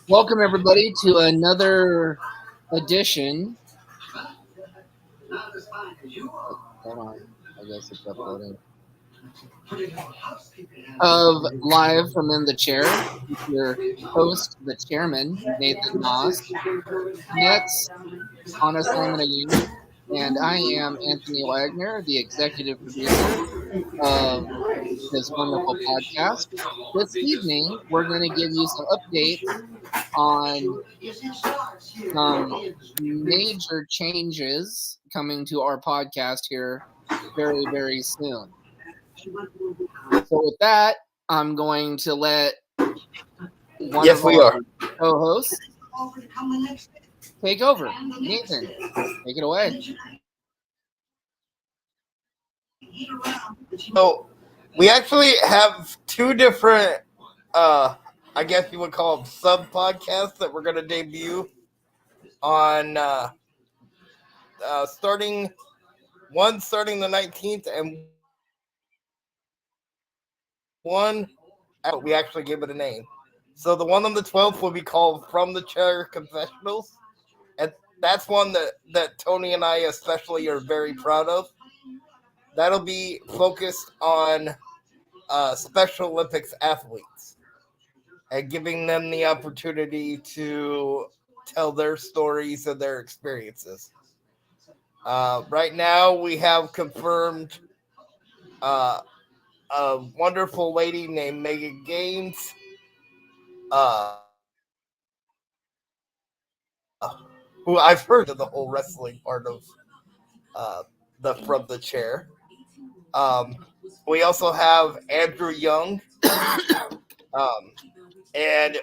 Welcome, everybody, to another edition. Hold on, I guess it's uploading. Of Live from In the Chair with your host, the chairman, Nathan Moss. Next, Anna Simon again. And I am Anthony Wagner, the executive producer of this wonderful podcast. This evening, we're going to give you some updates on some major changes coming to our podcast here very, very soon. So with that, I'm going to let one of our co-hosts take over. Nathan, take it away. So we actually have two different, I guess you would call them sub-podcasts that we're going to debut on starting the 19th and one, we actually give it a name. So the one on the 12th will be called From the Chair Confessionals. And that's one that Tony and I especially are very proud of. That'll be focused on Special Olympics athletes and giving them the opportunity to tell their stories and their experiences. Right now, we have confirmed a wonderful lady named Megan Gaines, who I've heard of the whole wrestling part of the From the Chair. We also have Andrew Young, and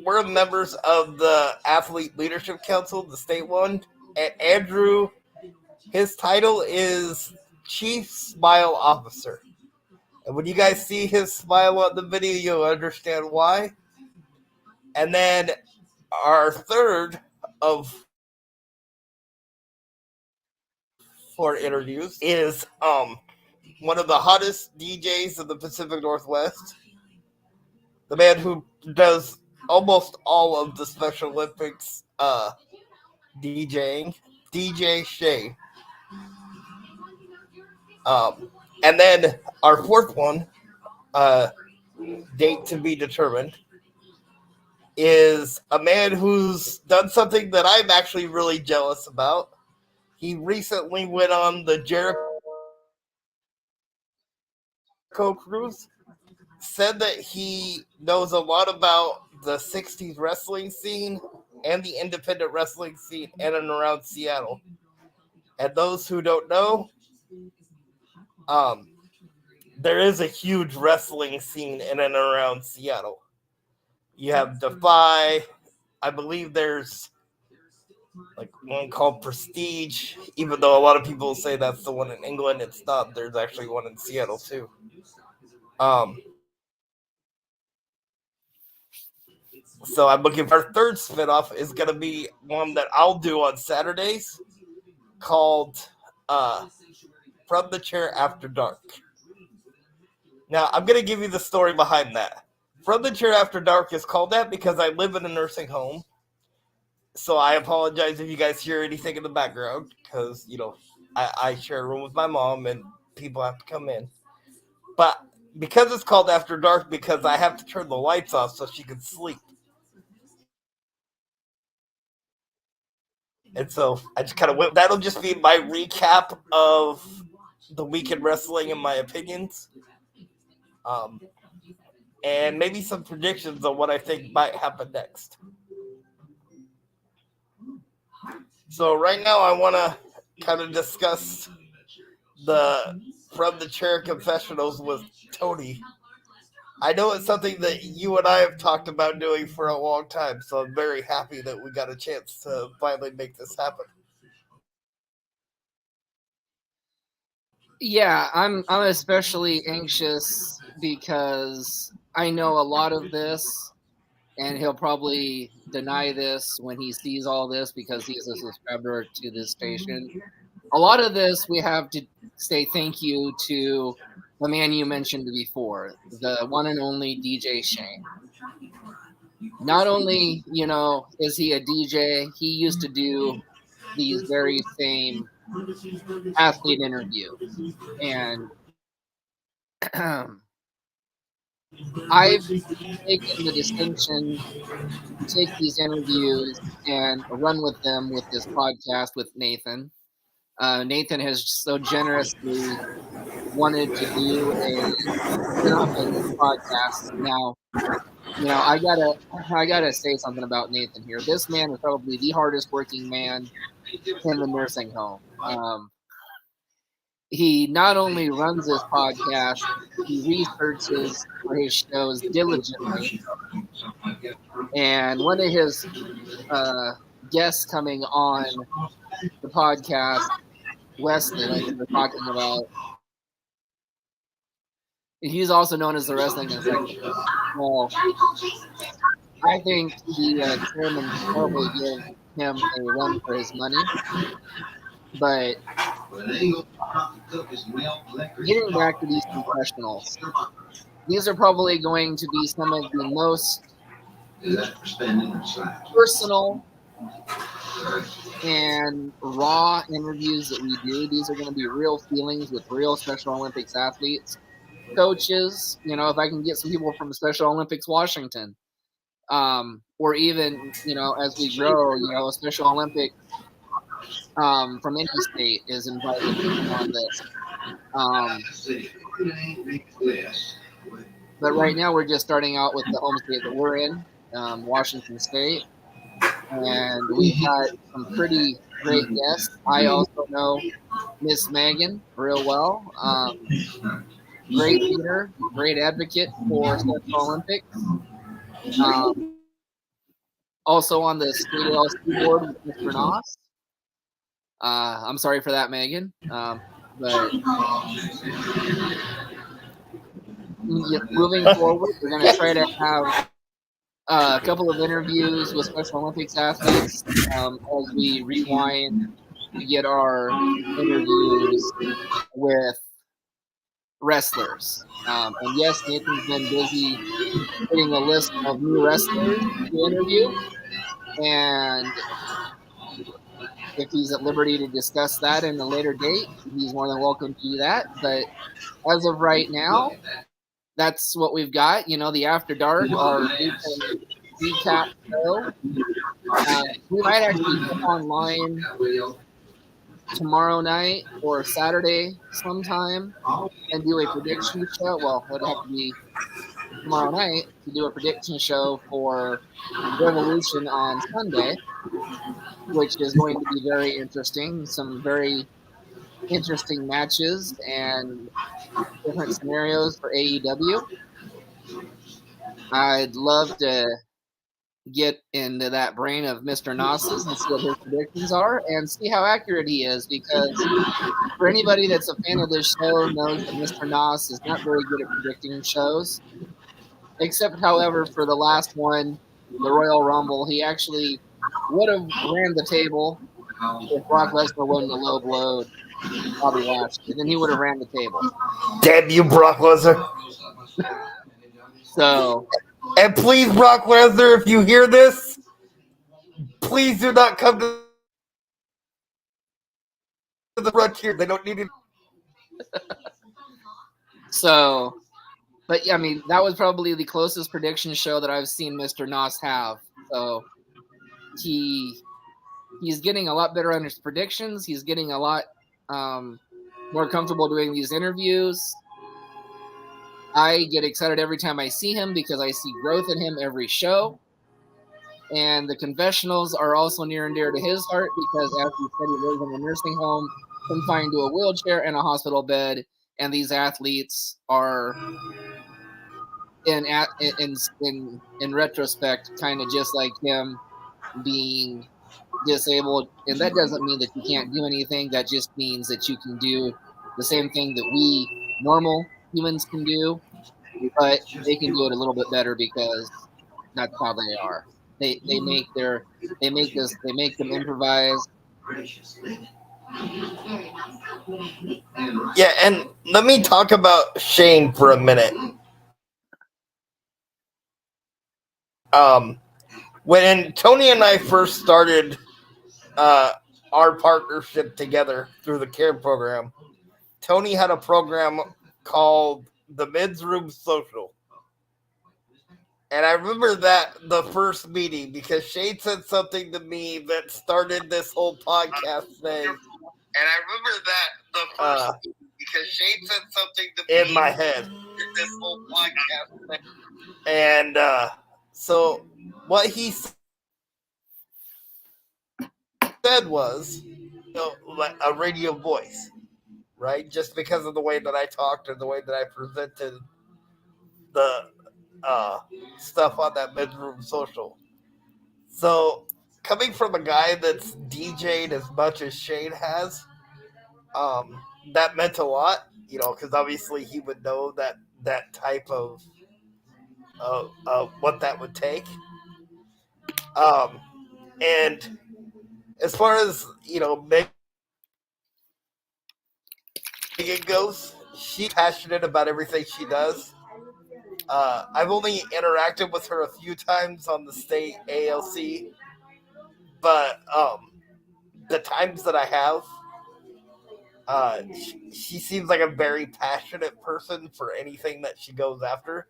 we're members of the Athlete Leadership Council, the state one. And Andrew, his title is Chief Smile Officer. And when you guys see his smile on the video, you'll understand why. And then our third of 4 interviews is one of the hottest DJs of the Pacific Northwest. The man who does almost all of the Special Olympics DJing, DJ Shay. And then our fourth one, date to be determined, is a man who's done something that I'm actually really jealous about. He recently went on the Jericho cruise, said that he knows a lot about the 60s wrestling scene and the independent wrestling scene in and around Seattle. And those who don't know, there is a huge wrestling scene in and around Seattle. You have Defy. I believe there's like one called Prestige, even though a lot of people say that's the one in England. It's not. There's actually one in Seattle too. So I'm looking for our third spinoff is going to be one that I'll do on Saturdays called From the Chair After Dark. Now, I'm going to give you the story behind that. From the Chair After Dark is called that because I live in a nursing home. So I apologize if you guys hear anything in the background because, I share a room with my mom and people have to come in. But because it's called After Dark, because I have to turn the lights off so she can sleep. And so I just kind of went. That'll just be my recap of the week in wrestling and my opinions. And maybe some predictions on what I think might happen next. So right now I want to kind of discuss the From the Chair Confessionals with Tony. I know it's something that you and I have talked about doing for a long time, so I'm very happy that we got a chance to finally make this happen. Yeah, I'm especially anxious because I know a lot of this, and he'll probably deny this when he sees all this because he's a subscriber to this station. A lot of this we have to say thank you to the man you mentioned before, the one and only DJ Shane. not only, is he a DJ, he used to do these very same athlete interviews. And I've taken the distinction to take these interviews and run with them with this podcast with Nathan. Nathan has so generously wanted to do a spin-off of this podcast. Now, I gotta say something about Nathan here. This man is probably the hardest working man in the nursing home. He not only runs this podcast, he researches for his shows diligently. And one of his guests coming on the podcast, Wesley, like we were talking about, he's also known as the wrestling encyclopedia. Well, I think the chairman probably give him a run for his money. But getting back to these confessionals, these are probably going to be some of the most personal and raw interviews that we do. These are going to be real feelings with real Special Olympics athletes, coaches. If I can get some people from Special Olympics Washington, or even as we grow, Special Olympics from any state is invited on this. But right now we're just starting out with the home state that we're in, Washington State. And we've got some pretty great guests. I also know Miss Megan real well. Great leader, great advocate for Special Olympics. Also on the state LSU board with Mr. Noss. I'm sorry for that, Megan. But moving forward, we're going to try to have a couple of interviews with Special Olympics athletes as we rewind to get our interviews with wrestlers. And yes, Nathan's been busy getting a list of new wrestlers to interview. And if he's at liberty to discuss that in a later date, he's more than welcome to do that. But as of right now, that's what we've got. The After Dark, our recap show. We might actually get online tomorrow night or Saturday sometime and do a prediction show. Well, it would have to be tomorrow night to do a prediction show for Revolution on Sunday, which is going to be very interesting. Some very interesting matches and different scenarios for AEW. I'd love to get into that brain of Mr. Noss's and see what his predictions are and see how accurate he is, because for anybody that's a fan of this show knows that Mr. Noss is not very good at predicting shows, except, however, for the last one, the Royal Rumble, he actually would have ran the table if Brock Lesnar won the low blow Bobby Lashley. And then he would have ran the table. Damn you, Brock Lesnar. So... And please, Brock Lesnar, if you hear this, please do not come to the front here. They don't need it. So, but yeah, I mean, that was probably the closest prediction show that I've seen Mr. Noss have. So he's getting a lot better on his predictions. He's getting a lot more comfortable doing these interviews. I get excited every time I see him because I see growth in him every show. And the confessionals are also near and dear to his heart because, as he said, he lives in a nursing home, confined to a wheelchair and a hospital bed. And these athletes are, in retrospect, kind of just like him, being disabled. And that doesn't mean that you can't do anything. That just means that you can do the same thing that we normal humans can do, but they can do it a little bit better because that's how they are. They make them improvise. Yeah, and let me talk about Shane for a minute. When Tony and I first started our partnership together through the CARE program, Tony had a program called the Men's Room Social. And I remember that the first meeting because Shane said something to me that started this whole podcast thing. And I remember that the first meeting because Shane said something to me in my head. This whole podcast thing. And so what he said was, like a radio voice, right? Just because of the way that I talked and the way that I presented the stuff on that bedroom social. So coming from a guy that's DJ'd as much as Shane has, that meant a lot, because obviously he would know that type of what that would take. And as far as Megan goes, she's passionate about everything she does. I've only interacted with her a few times on the state ALC, but the times that I have, she seems like a very passionate person for anything that she goes after.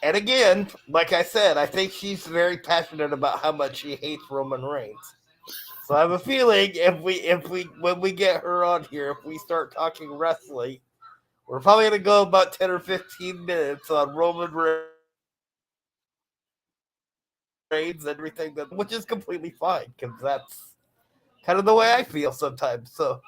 And again, like I said, I think she's very passionate about how much she hates Roman Reigns. So I have a feeling if we when we get her on here, if we start talking wrestling, we're probably gonna go about 10 or 15 minutes on Roman Reigns and everything which is completely fine because that's kind of the way I feel sometimes. So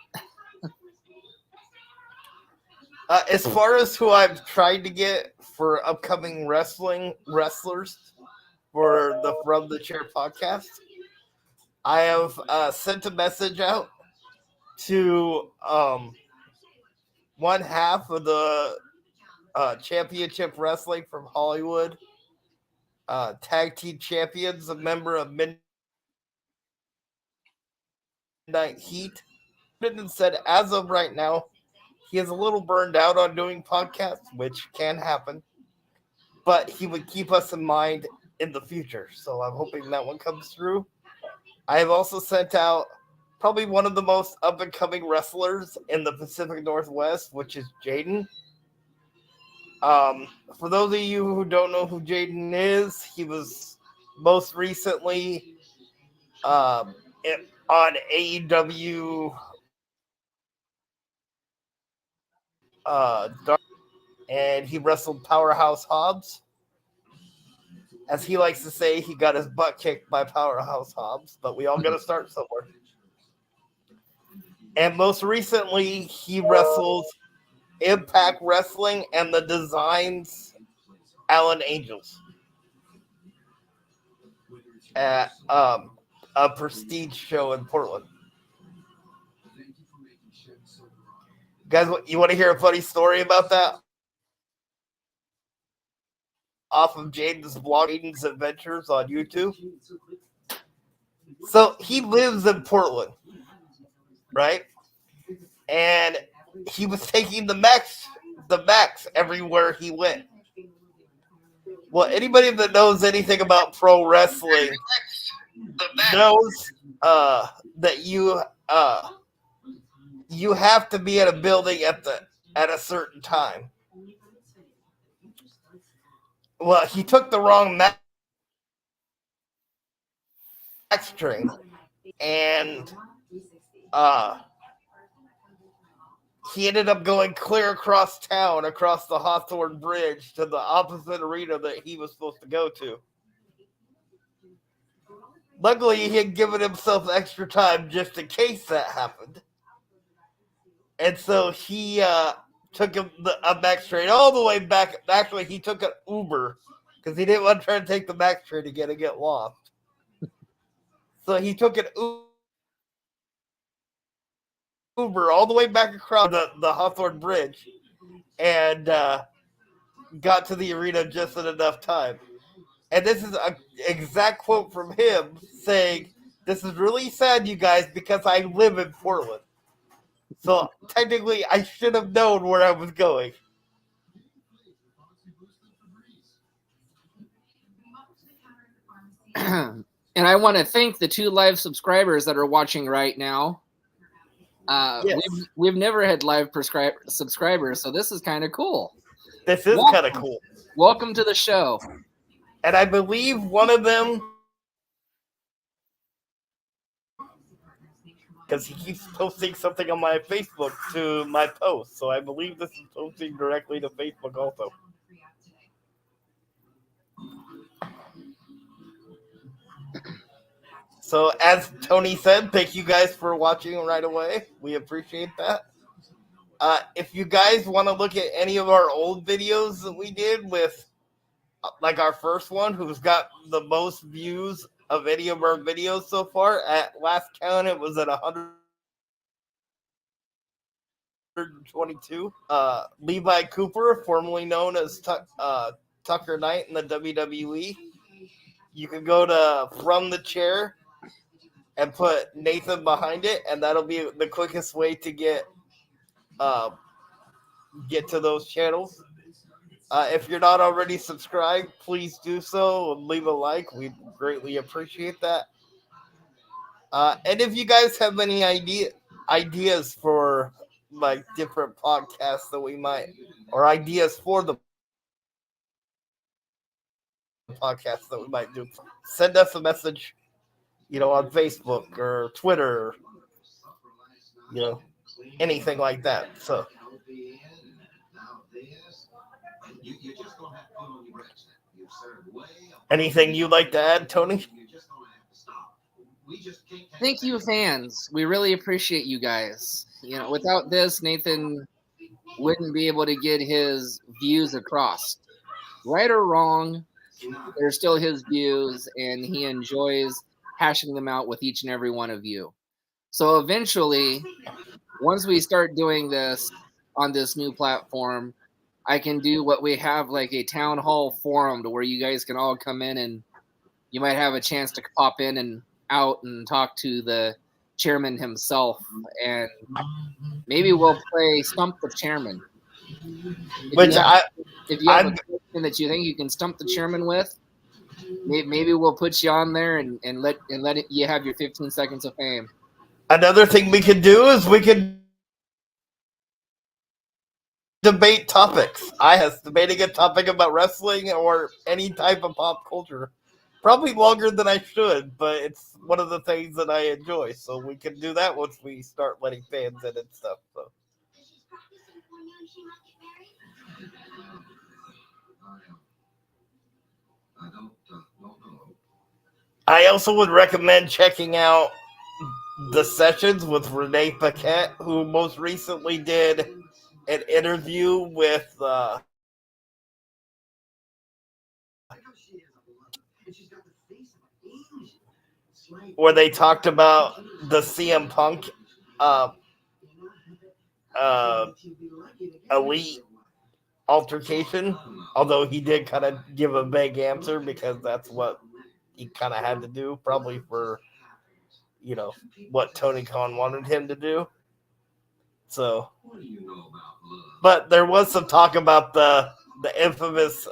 as far as who I'm trying to get for upcoming wrestlers for the From the Chair podcast, I have sent a message out to one half of the Championship Wrestling from Hollywood, tag team champions, a member of Midnight Heat, and said as of right now, he is a little burned out on doing podcasts, which can happen, but he would keep us in mind in the future. So I'm hoping that one comes through. I have also sent out probably one of the most up and coming wrestlers in the Pacific Northwest, which is Jaden. For those of you who don't know who Jaden is, he was most recently on AEW and he wrestled Powerhouse Hobbs. As he likes to say, he got his butt kicked by Powerhouse Hobbs, but we all got to start somewhere. And most recently, he wrestled Impact Wrestling and the Designs Allen Angels at a prestige show in Portland. Guys, you want to hear a funny story about that? Off of Jaden's blog, Jaden's Adventures on YouTube. So he lives in Portland, right? And he was taking the Max everywhere he went. Well, anybody that knows anything about pro wrestling knows that you have to be at a building at a certain time. Well, he took the wrong Max train, and he ended up going clear across town, across the Hawthorne Bridge to the opposite arena that he was supposed to go to. Luckily, he had given himself extra time just in case that happened. And so he took a Max train all the way back. Actually, he took an Uber because he didn't want to try to take the Max train again and get lost. So he took an Uber all the way back across the Hawthorne Bridge and got to the arena just in enough time. And this is an exact quote from him saying, "This is really sad, you guys, because I live in Portland. So technically, I should have known where I was going." And I want to thank the 2 live subscribers that are watching right now. Yes. We've never had live subscribers, so this is kind of cool. This is kind of cool. Welcome to the show. And I believe one of them, because he keeps posting something on my Facebook to my post, so I believe this is posting directly to Facebook also. So as Tony said, thank you guys for watching right away. We appreciate that. If you guys want to look at any of our old videos that we did with, like our first one, who's got the most views of any of our videos so far, at last count it was at 122. Levi Cooper, formerly known as Tucker Knight in the WWE. You can go to From the Chair and put Nathan behind it, and that'll be the quickest way to get to those channels. If you're not already subscribed, please do so and leave a like. We'd greatly appreciate that. And if you guys have any ideas for like different podcasts that we might, or ideas for the podcast that we might do, send us a message, on Facebook or Twitter, anything like that. So, anything you'd like to add, Tony? Thank you, fans. We really appreciate you guys. Without this, Nathan wouldn't be able to get his views across. Right or wrong, they're still his views, and he enjoys hashing them out with each and every one of you. So eventually, once we start doing this on this new platform, I can do what we have, like a town hall forum, to where you guys can all come in and you might have a chance to pop in and out and talk to the chairman himself, and maybe we'll play Stump the Chairman. If you have a question that you think you can stump the chairman with, maybe we'll put you on there and let you have your 15 seconds of fame. Another thing we could do is we could debate topics. I was debating a topic about wrestling or any type of pop culture. Probably longer than I should, but it's one of the things that I enjoy. So we can do that once we start letting fans in and stuff. So. I also would recommend checking out the sessions with Renee Paquette, who most recently did an interview with where they talked about the CM Punk elite altercation, although he did kind of give a vague answer because that's what he kind of had to do, probably for what Tony Khan wanted him to do. So, but there was some talk about the infamous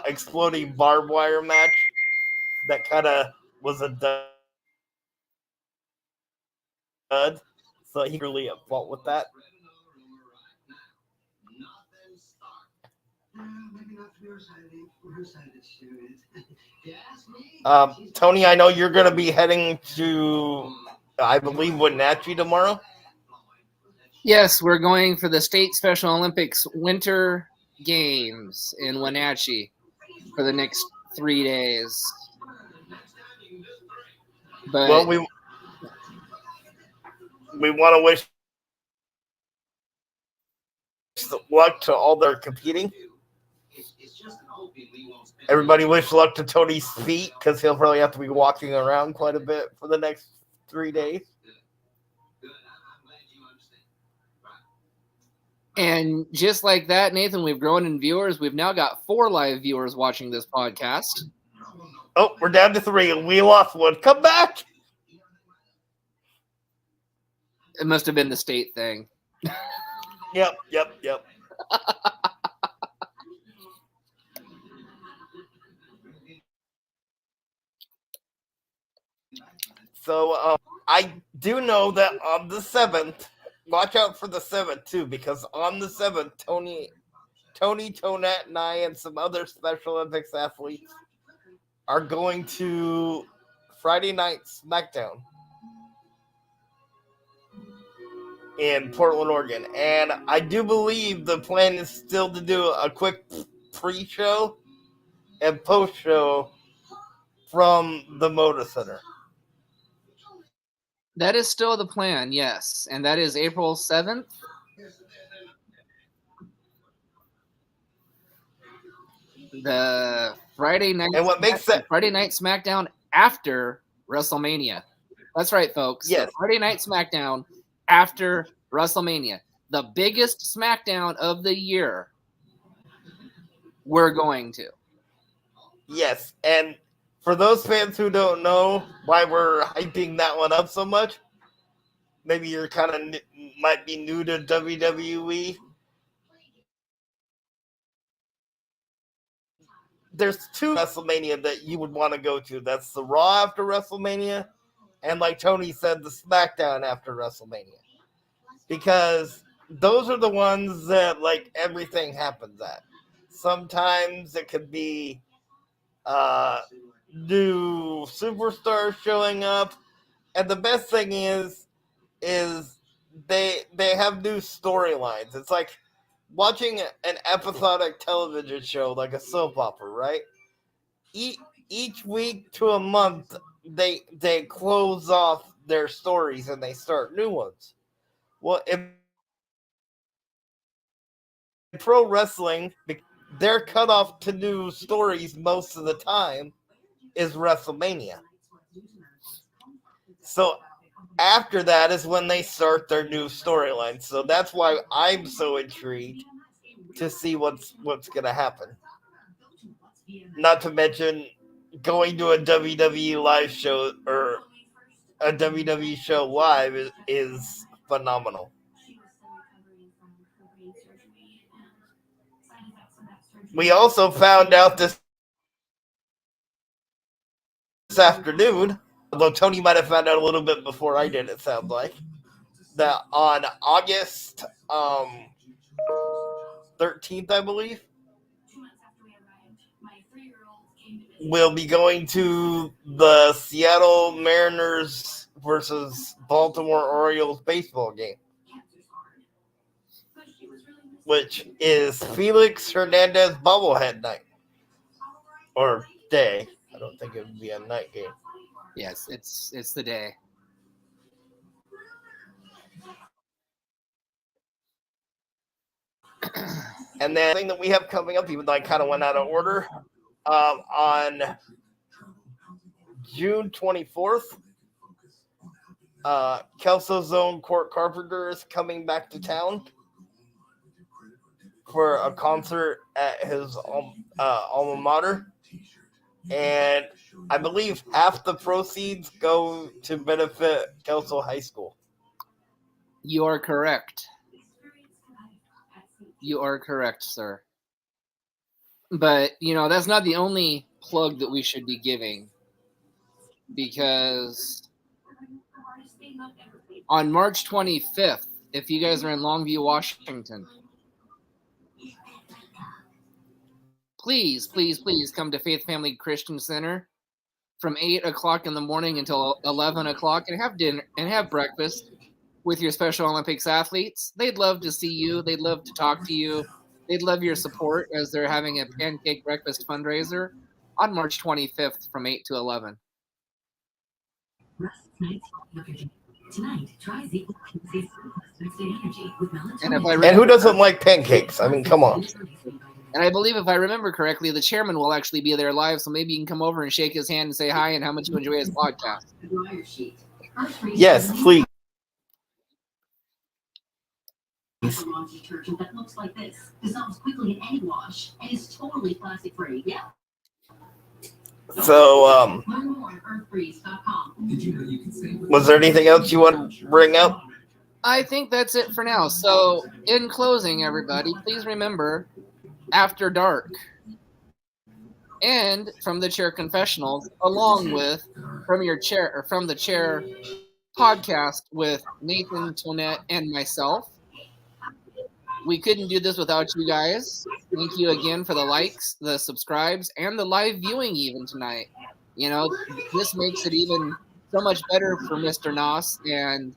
exploding barbed wire match that kind of was a dud. So he really at fault with that. Tony, I know you're going to be heading to, I believe, Wenatchee tomorrow. Yes, we're going for the State Special Olympics Winter Games in Wenatchee for the next 3 days. But well, we want to wish luck to all their competing. Everybody wish luck to Tony's feet, because he'll probably have to be walking around quite a bit for the next 3 days. And just like that, Nathan, we've grown in viewers. We've now got 4 live viewers watching this podcast. Oh, we're down to 3, and we lost one. Come back! It must have been the state thing. Yep. So I do know that on the 7th, watch out for the 7th too, because on the 7th, Tony Tonette and I and some other Special Olympics athletes are going to Friday Night SmackDown in Portland, Oregon. And I do believe the plan is still to do a quick pre-show and post-show from the Moda Center. That is still the plan, yes. And that is April 7th. The Friday night Friday Night SmackDown after WrestleMania. That's right, folks. Yes. The Friday Night SmackDown after WrestleMania. The biggest SmackDown of the year. We're going to. Yes, and for those fans who don't know why we're hyping that one up so much, maybe you're kind of might be new to WWE. There's 2 WrestleMania that you would want to go to. That's the Raw after WrestleMania, and like Tony said, the SmackDown after WrestleMania. Because those are the ones that like everything happens at. Sometimes it could be new superstars showing up, and the best thing is they have new storylines. It's like watching an episodic television show, like a soap opera, right? Each week to a month, they close off their stories and they start new ones. Well, in pro wrestling, they're cut off to new stories most of the time is WrestleMania. So after that is when they start their new storyline. So that's why I'm so intrigued to see what's going to happen. Not to mention going to a WWE live show or a WWE show live is phenomenal. We also found out this afternoon, although Tony might have found out a little bit before I did, it sounds like, that on August 13th, I believe, we'll be going to the Seattle Mariners versus Baltimore Orioles baseball game, which is Felix Hernandez bobblehead night. Or day. I don't think it would be a night game. Yes, it's the day. And then the thing that we have coming up, even though I kind of went out of order, on June 24th, Kelso's own Court Carpenter is coming back to town for a concert at his alma mater. And I believe half the proceeds go to benefit Kelso High School. You are correct. You are correct, sir. But, that's not the only plug that we should be giving. Because on March 25th, if you guys are in Longview, Washington, please come to Faith Family Christian Center from 8 o'clock in the morning until 11 o'clock and have dinner and have breakfast with your Special Olympics athletes. They'd love to see you. They'd love to talk to you. They'd love your support as they're having a pancake breakfast fundraiser on March 25th from 8 to 11. Tonight, try Z Energy with melatonin. And who doesn't like pancakes? I mean, come on. And I believe, if I remember correctly, the chairman will actually be there live, so maybe you can come over and shake his hand and say hi and how much you enjoy his podcast. Yes, please. Detergent that looks like this, dissolves quickly in any wash, and is totally plastic free. Yeah. So, was there anything else you want to bring up? I think that's it for now. So, in closing, everybody, please remember, after dark, and From the Chair Confessionals, along with From the Chair podcast with Nathan Tonette and myself. We couldn't do this without you guys. Thank you again for the likes, the subscribes, and the live viewing even tonight. You know, this makes it even so much better for Mr. Nos and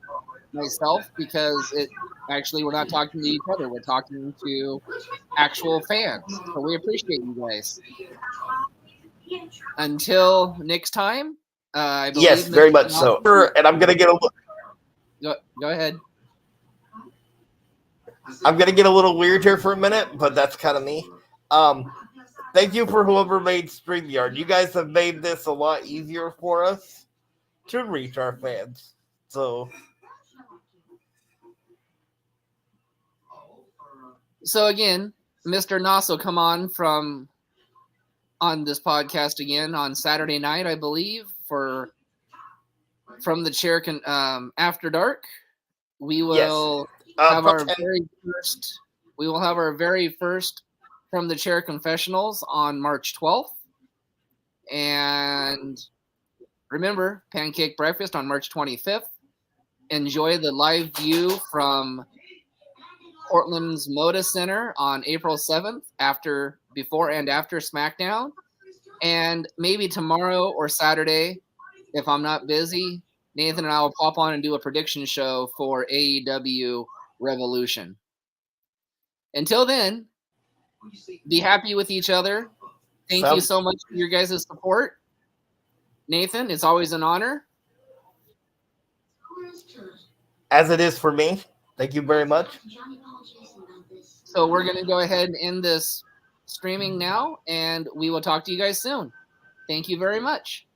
myself because we're not talking to each other. We're talking to actual fans. So we appreciate you guys. Until next time, I believe Yes, very Mr. much Nos- so. And I'm gonna get a Go ahead. I'm gonna get a little weird here for a minute, but that's kind of me. Thank you for whoever made StreamYard. You guys have made this a lot easier for us to reach our fans. So again, Mr. Nos will come on this podcast again on Saturday night, I believe, for From the Chair After Dark. We will have our very first. We will have our very first From the Chair Confessionals on March 12th, and remember Pancake Breakfast on March 25th. Enjoy the live view from Portland's Moda Center on April 7th, before and after SmackDown, and maybe tomorrow or Saturday, if I'm not busy, Nathan and I will pop on and do a prediction show for AEW Revolution. Until then, be happy with each other. Thank you so much for your guys' support. Nathan, it's always an honor. As it is for me. Thank you very much. So we're going to go ahead and end this streaming now, and we will talk to you guys soon. Thank you very much.